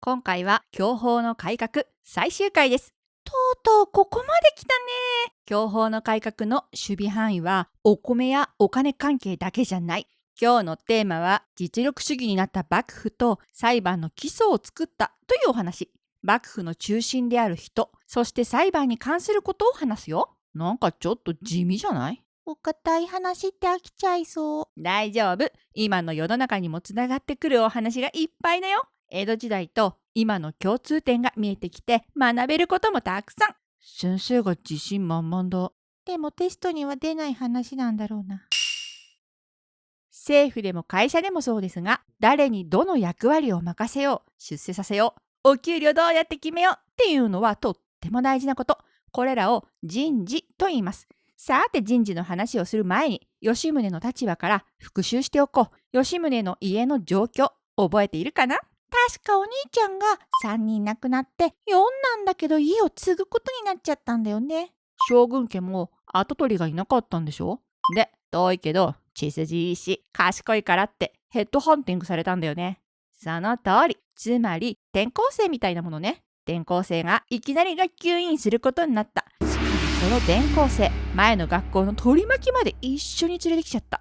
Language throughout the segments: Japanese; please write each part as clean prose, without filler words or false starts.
今回は享保の改革最終回です。とうとうここまで来たね。享保の改革の守備範囲はお米やお金関係だけじゃない。今日のテーマは実力主義になった幕府と裁判の基礎を作ったというお話。幕府の中心である人、そして裁判に関することを話すよ。なんかちょっと地味じゃない？お堅い話って飽きちゃいそう。大丈夫。今の世の中にもつながってくるお話がいっぱいだよ。江戸時代と今の共通点が見えてきて学べることもたくさん。先生が自信満々だ。でもテストには出ない話なんだろうな。政府でも会社でもそうですが、誰にどの役割を任せよう、出世させよう、お給料どうやって決めようっていうのはとっても大事なこと。これらを人事と言います。さて人事の話をする前に、吉宗の立場から復習しておこう。吉宗の家の状況、覚えているかな？確かお兄ちゃんが3人亡くなって4なんだけど家を継ぐことになっちゃったんだよね。将軍家も跡取りがいなかったんでしょ？で、遠いけど血筋いいし賢いからってヘッドハンティングされたんだよね。その通り。つまり転校生みたいなものね。転校生がいきなり学級委員することになった。しかもその転校生、前の学校の取り巻きまで一緒に連れてきちゃった。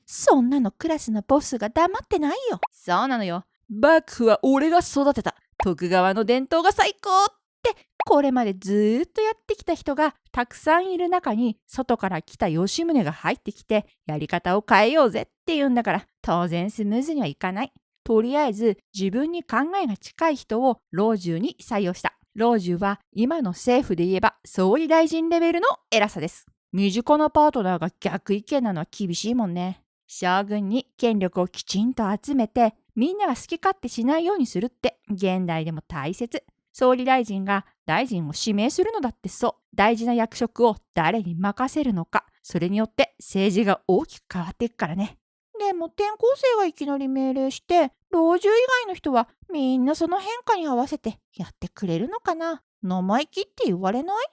そんなのクラスのボスが黙ってないよ。そうなのよ。幕府は俺が育てた。徳川の伝統が最高ってこれまでずーっとやってきた人がたくさんいる中に、外から来た吉宗が入ってきてやり方を変えようぜって言うんだから、当然スムーズにはいかない。とりあえず自分に考えが近い人を老中に採用した。老中は今の政府で言えば総理大臣レベルの偉さです。身近なパートナーが逆意見なのは厳しいもんね。将軍に権力をきちんと集めて、みんなが好き勝手しないようにするって現代でも大切。総理大臣が大臣を指名するのだってそう。大事な役職を誰に任せるのか、それによって政治が大きく変わっていくからね。でも転校生がいきなり命令して老中以外の人はみんなその変化に合わせてやってくれるのかな。生意気って言われない？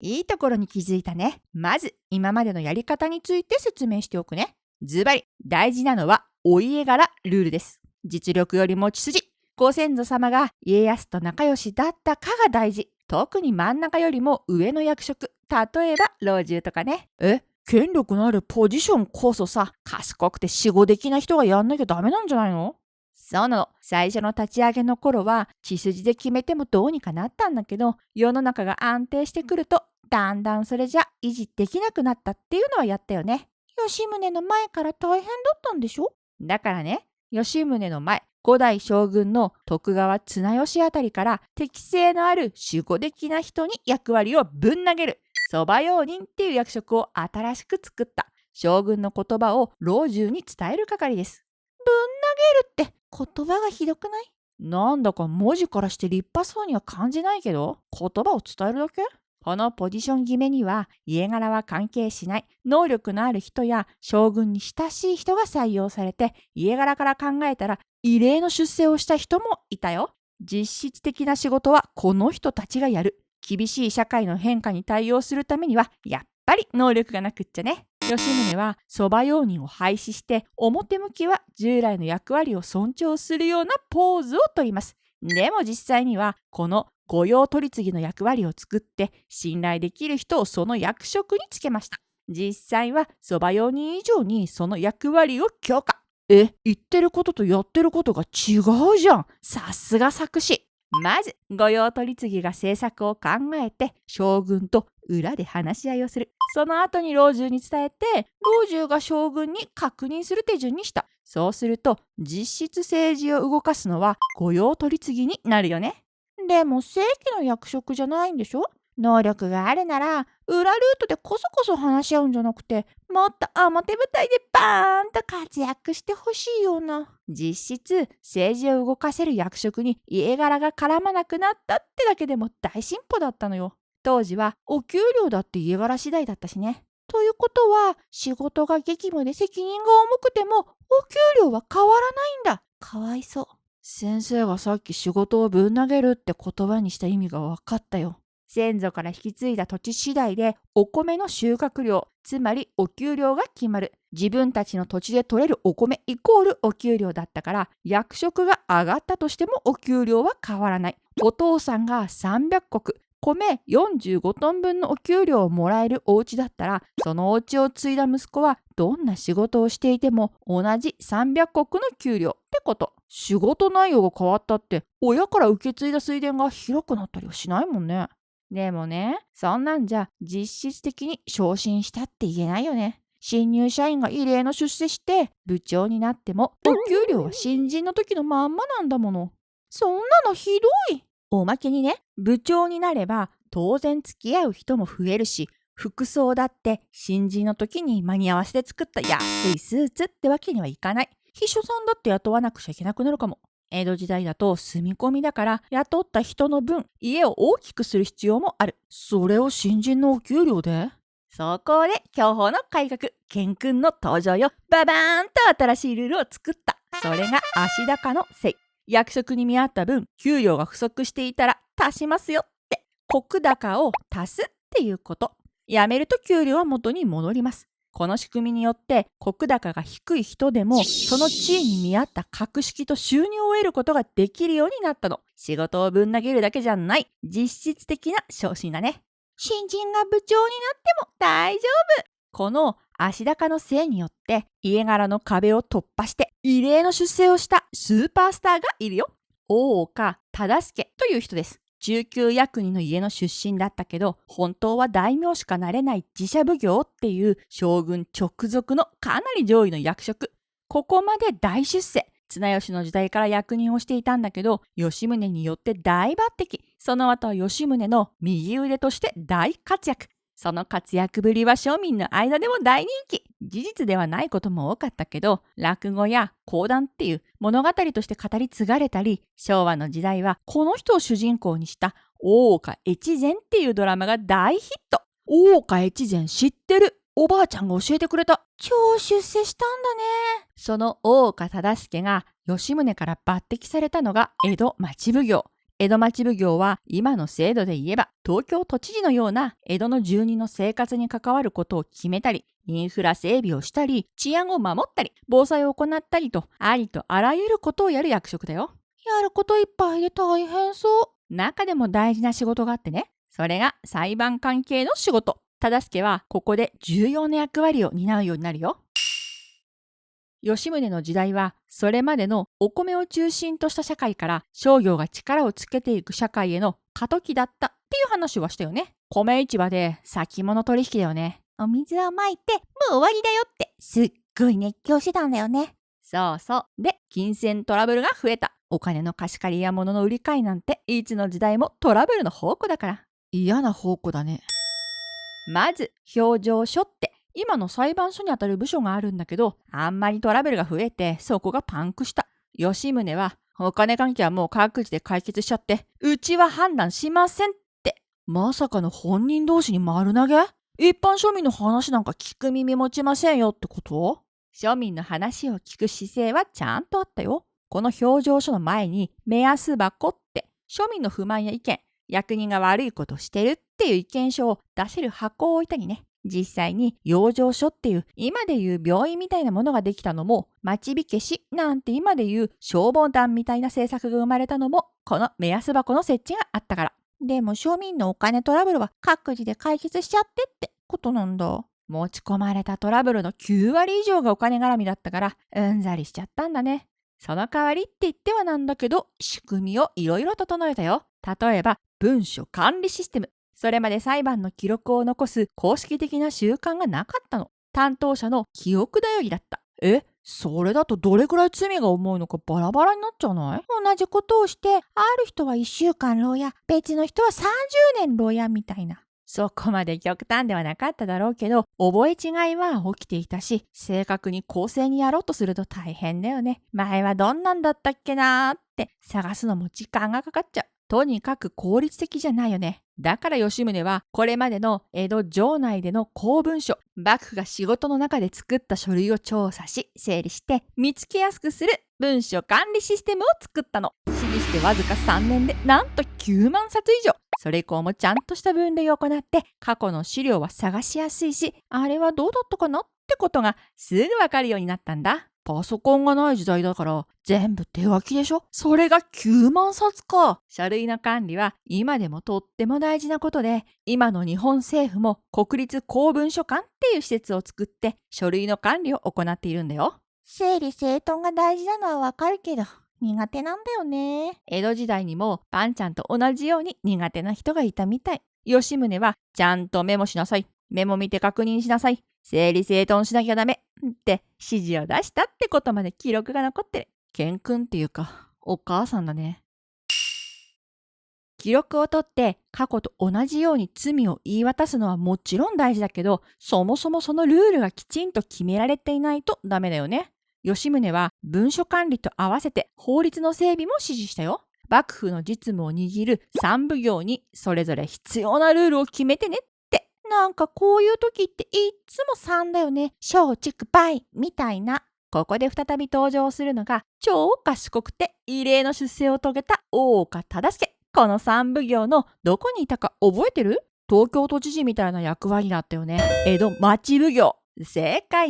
いいところに気づいたね。まず今までのやり方について説明しておくね。ズバリ大事なのはお家柄ルールです。実力よりも血筋。ご先祖様が家康と仲良しだったかが大事。特に真ん中よりも上の役職。例えば老中とかね。権力のあるポジションこそさ、賢くて守護的な人がやんなきゃダメなんじゃないの？そうなの。最初の立ち上げの頃は血筋で決めてもどうにかなったんだけど、世の中が安定してくるとだんだんそれじゃ維持できなくなったっていうのはやったよね。吉宗の前から大変だったんでしょ？だからね、吉宗の前、五代将軍の徳川綱吉あたりから適性のある守護的な人に役割をぶん投げる。側用人っていう役職を新しく作った。将軍の言葉を老中に伝える係です。ぶん投げるって言葉がひどくない？なんだか文字からして立派そうには感じないけど、言葉を伝えるだけ？このポジション決めには家柄は関係しない。能力のある人や将軍に親しい人が採用されて、家柄から考えたら異例の出世をした人もいたよ。実質的な仕事はこの人たちがやる。厳しい社会の変化に対応するためにはやっぱり能力がなくっちゃね。吉宗は側用人を廃止して、表向きは従来の役割を尊重するようなポーズをとります。でも実際にはこの御用取り次ぎの役割を作って、信頼できる人をその役職につけました。実際は側用人以上にその役割を強化。言ってることとやってることが違うじゃん。さすが作詞。まず御用取り次ぎが政策を考えて、将軍と裏で話し合いをする。その後に老中に伝えて、老中が将軍に確認する手順にした。そうすると実質政治を動かすのは御用取り次ぎになるよね。でも正規の役職じゃないんでしょ？能力があるなら裏ルートでこそこそ話し合うんじゃなくて、もっと表舞台でバーンと活躍してほしいような。実質政治を動かせる役職に家柄が絡まなくなったってだけでも大進歩だったのよ。当時はお給料だって家柄次第だったしね。ということは仕事が激務で責任が重くてもお給料は変わらないんだ。かわいそう。先生がさっき仕事をぶん投げるって言葉にした意味が分かったよ。先祖から引き継いだ土地次第でお米の収穫量、つまりお給料が決まる。自分たちの土地で取れるお米イコールお給料だったから、役職が上がったとしてもお給料は変わらない。お父さんが300石、米45トン分のお給料をもらえるお家だったら、そのお家を継いだ息子はどんな仕事をしていても同じ300石の給料ってこと。仕事内容が変わったって親から受け継いだ水田が広くなったりはしないもんね。でもね、そんなんじゃ実質的に昇進したって言えないよね。新入社員が異例の出世して部長になってもお給料は新人の時のまんまなんだもの。そんなのひどい。おまけにね、部長になれば当然付き合う人も増えるし、服装だって新人の時に間に合わせて作った安いスーツってわけにはいかない。秘書さんだって雇わなくちゃいけなくなるかも。江戸時代だと住み込みだから雇った人の分家を大きくする必要もある。それを新人のお給料で？そこで享保の改革、健君の登場よ。ババーンと新しいルールを作った。それが足高のせい。役職に見合った分給料が不足していたら足しますよって。石高を足すっていうこと。辞めると給料は元に戻ります。この仕組みによって石高が低い人でもその地位に見合った格式と収入を得ることができるようになったの。仕事をぶん投げるだけじゃない、実質的な昇進だね。新人が部長になっても大丈夫。この足高のせいによって家柄の壁を突破して異例の出世をしたスーパースターがいるよ。大岡忠相という人です。中級役人の家の出身だったけど、本当は大名しかなれない寺社奉行っていう将軍直属のかなり上位の役職。ここまで大出世。綱吉の時代から役人をしていたんだけど、吉宗によって大抜擢。その後は吉宗の右腕として大活躍。その活躍ぶりは庶民の間でも大人気。事実ではないことも多かったけど、落語や講談っていう物語として語り継がれたり、昭和の時代はこの人を主人公にした大岡越前っていうドラマが大ヒット。大岡越前知ってる？おばあちゃんが教えてくれた。超出世したんだね。その大岡忠相が吉宗から抜擢されたのが江戸町奉行。江戸町奉行は今の制度で言えば東京都知事のような江戸の住人の生活に関わることを決めたり、インフラ整備をしたり、治安を守ったり、防災を行ったりと、ありとあらゆることをやる役職だよ。やることいっぱいで大変そう。中でも大事な仕事があってね。それが裁判関係の仕事。忠相はここで重要な役割を担うようになるよ。吉宗の時代はそれまでのお米を中心とした社会から商業が力をつけていく社会への過渡期だったっていう話はしたよね。米市場で先物取引だよね。お水をまいてもう終わりだよってすっごい熱狂してたんだよね。そうそう。で、金銭トラブルが増えた。お金の貸し借りや物の売り買いなんていつの時代もトラブルの宝庫だから。嫌な宝庫だね。まず、評定所って今の裁判所にあたる部署があるんだけど、あんまりトラブルが増えてそこがパンクした。吉宗は、お金関係はもう各自で解決しちゃって、うちは判断しませんって。まさかの本人同士に丸投げ？一般庶民の話なんか聞く耳持ちませんよってこと？庶民の話を聞く姿勢はちゃんとあったよ。この評定所の前に目安箱って庶民の不満や意見、役人が悪いことをしてるっていう意見書を出せる箱を置いたりね。実際に養生所っていう今でいう病院みたいなものができたのも、町火消しなんて今でいう消防団みたいな政策が生まれたのも、この目安箱の設置があったから。でも庶民のお金トラブルは各自で解決しちゃってってことなんだ。持ち込まれたトラブルの9割以上がお金絡みだったからうんざりしちゃったんだね。その代わりって言ってはなんだけど、仕組みをいろいろ整えたよ。例えば文書管理システム。それまで裁判の記録を残す公式的な習慣がなかったの。担当者の記憶頼りだった。それだとどれくらい罪が重いのかバラバラになっちゃわない？同じことをしてある人は1週間牢屋、別の人は30年牢屋みたいな。そこまで極端ではなかっただろうけど、覚え違いは起きていたし、正確に公正にやろうとすると大変だよね。前はどんなんだったっけなーって探すのも時間がかかっちゃう。とにかく効率的じゃないよね。だから吉宗はこれまでの江戸城内での公文書、幕府が仕事の中で作った書類を調査し、整理して見つけやすくする文書管理システムを作ったの。指示してわずか3年でなんと9万冊以上。それ以降もちゃんとした分類を行って過去の資料は探しやすいし、あれはどうだったかなってことがすぐわかるようになったんだ。パソコンがない時代だから全部手書きでしょ。それが9万冊か。書類の管理は今でもとっても大事なことで、今の日本政府も国立公文書館っていう施設を作って書類の管理を行っているんだよ。整理整頓が大事なのはわかるけど、苦手なんだよね。江戸時代にもパンちゃんと同じように苦手な人がいたみたい。吉宗はちゃんとメモしなさい。メモ見て確認しなさい。整理整頓しなきゃダメって指示を出したってことまで記録が残ってる。ケン君っていうか、お母さんだね。記録を取って過去と同じように罪を言い渡すのはもちろん大事だけど、そもそもそのルールがきちんと決められていないとダメだよね。吉宗は文書管理と合わせて法律の整備も指示したよ。幕府の実務を握る三奉行にそれぞれ必要なルールを決めてね。なんかこういう時っていっつも3だよね。小畜梅みたいな。ここで再び登場するのが超賢くて異例の出世を遂げた大岡忠相。この三奉行のどこにいたか覚えてる？東京都知事みたいな役割だったよね。江戸町奉行。正解。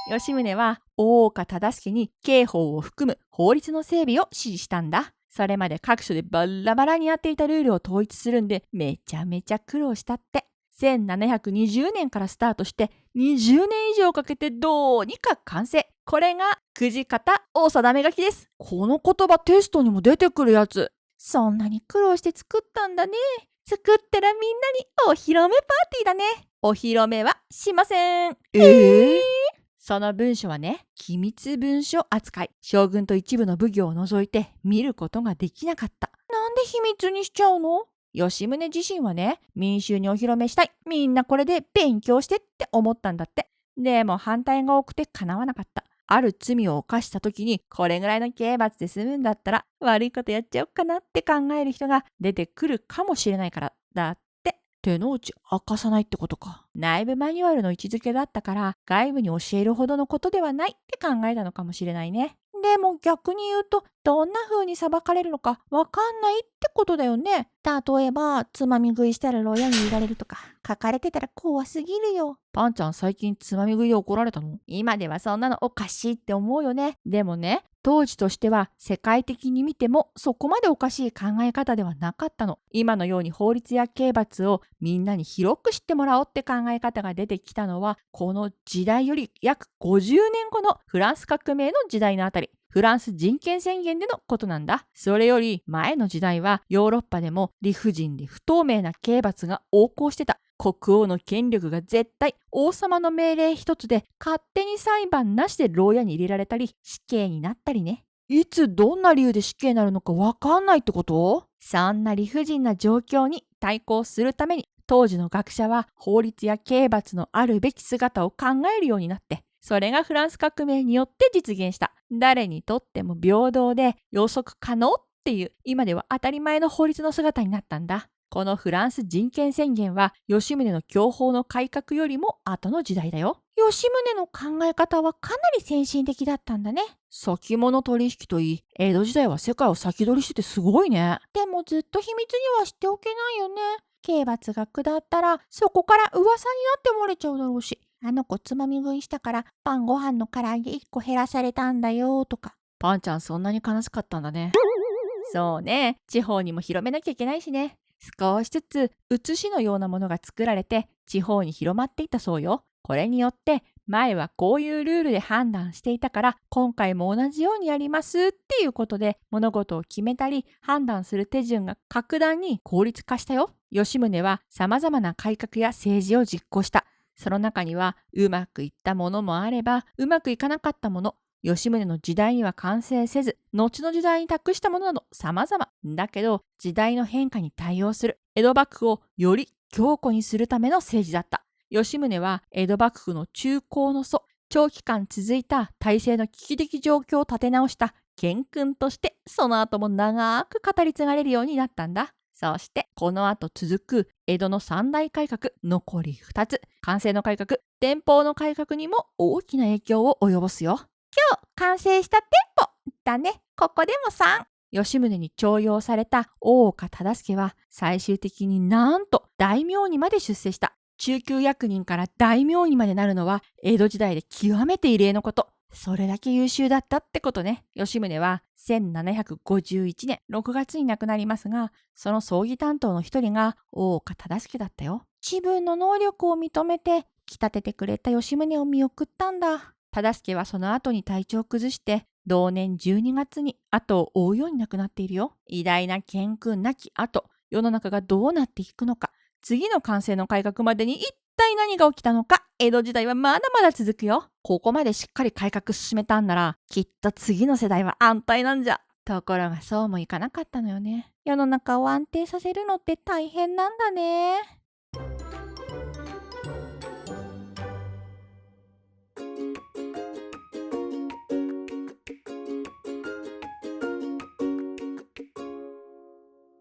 吉宗は大岡忠相に刑法を含む法律の整備を指示したんだ。それまで各所でバラバラにやっていたルールを統一するんでめちゃめちゃ苦労したって。1720年からスタートして20年以上かけてどうにか完成。これがくじ方お定め書きです。この言葉テストにも出てくるやつ。そんなに苦労して作ったんだね。作ったらみんなにお披露目パーティーだね。お披露目はしません。その文書はね、機密文書扱い。将軍と一部の奉行を除いて見ることができなかった。なんで秘密にしちゃうの？吉宗自身はね、民衆にお披露目したい。みんなこれで勉強してって思ったんだって。でも反対が多くて叶わなかった。ある罪を犯した時にこれぐらいの刑罰で済むんだったら悪いことやっちゃおうかなって考える人が出てくるかもしれないからだって。手の内明かさないってことか。内部マニュアルの位置づけだったから外部に教えるほどのことではないって考えたのかもしれないね。でも逆に言うとどんな風に裁かれるのかわかんないってことだよね。例えばつまみ食いしたら牢屋に入れられるとか書かれてたら怖すぎるよ。パンちゃん最近つまみ食いで怒られたの？今ではそんなのおかしいって思うよね。でもね、当時としては世界的に見てもそこまでおかしい考え方ではなかったの。今のように法律や刑罰をみんなに広く知ってもらおうって考え方が出てきたのはこの時代より約50年後のフランス革命の時代のあたり。フランス人権宣言でのことなんだ。それより前の時代はヨーロッパでも理不尽で不透明な刑罰が横行してた。国王の権力が絶対、王様の命令一つで勝手に裁判なしで牢屋に入れられたり死刑になったりね。いつどんな理由で死刑になるのかわかんないってこと？そんな理不尽な状況に対抗するために当時の学者は法律や刑罰のあるべき姿を考えるようになって、それがフランス革命によって実現した。誰にとっても平等で予測可能っていう今では当たり前の法律の姿になったんだ。このフランス人権宣言は吉宗の享保の改革よりも後の時代だよ。吉宗の考え方はかなり先進的だったんだね。先物取引といい、江戸時代は世界を先取りしててすごいね。でもずっと秘密にはしておけないよね。刑罰が下ったらそこから噂になって漏れちゃうだろうし、あの子つまみ食いしたから晩ご飯の唐揚げ1個減らされたんだよとか。パンちゃんそんなに悲しかったんだね。そうね、地方にも広めなきゃいけないしね。少しずつ写しのようなものが作られて地方に広まっていったそうよ。これによって前はこういうルールで判断していたから今回も同じようにやりますっていうことで物事を決めたり判断する手順が格段に効率化したよ。吉宗は様々な改革や政治を実行した。その中にはうまくいったものもあればうまくいかなかったもの、吉宗の時代には完成せず後の時代に託したものなど様々だけど時代の変化に対応する江戸幕府をより強固にするための政治だった。吉宗は江戸幕府の中興の祖、長期間続いた体制の危機的状況を立て直した賢君としてその後も長く語り継がれるようになったんだ。そしてこの後続く江戸の三大改革残り2つ、寛政の改革、天保の改革にも大きな影響を及ぼすよ。今日完成した店舗だね。ここでも3。吉宗に重用された大岡忠相は最終的になんと大名にまで出世した。中級役人から大名にまでなるのは江戸時代で極めて異例のこと。それだけ優秀だったってことね。吉宗は1751年6月に亡くなりますが、その葬儀担当の一人が大岡忠相だったよ。自分の能力を認めて着立ててくれた吉宗を見送ったんだ。忠相はその後に体調を崩して同年12月に後を追うように亡くなっているよ。偉大な賢君なき後、世の中がどうなっていくのか、次の寛政の改革までに一体何が起きたのか、江戸時代はまだまだ続くよ。ここまでしっかり改革進めたんなら、きっと次の世代は安泰なんじゃ。ところがそうもいかなかったのよね。世の中を安定させるのって大変なんだね。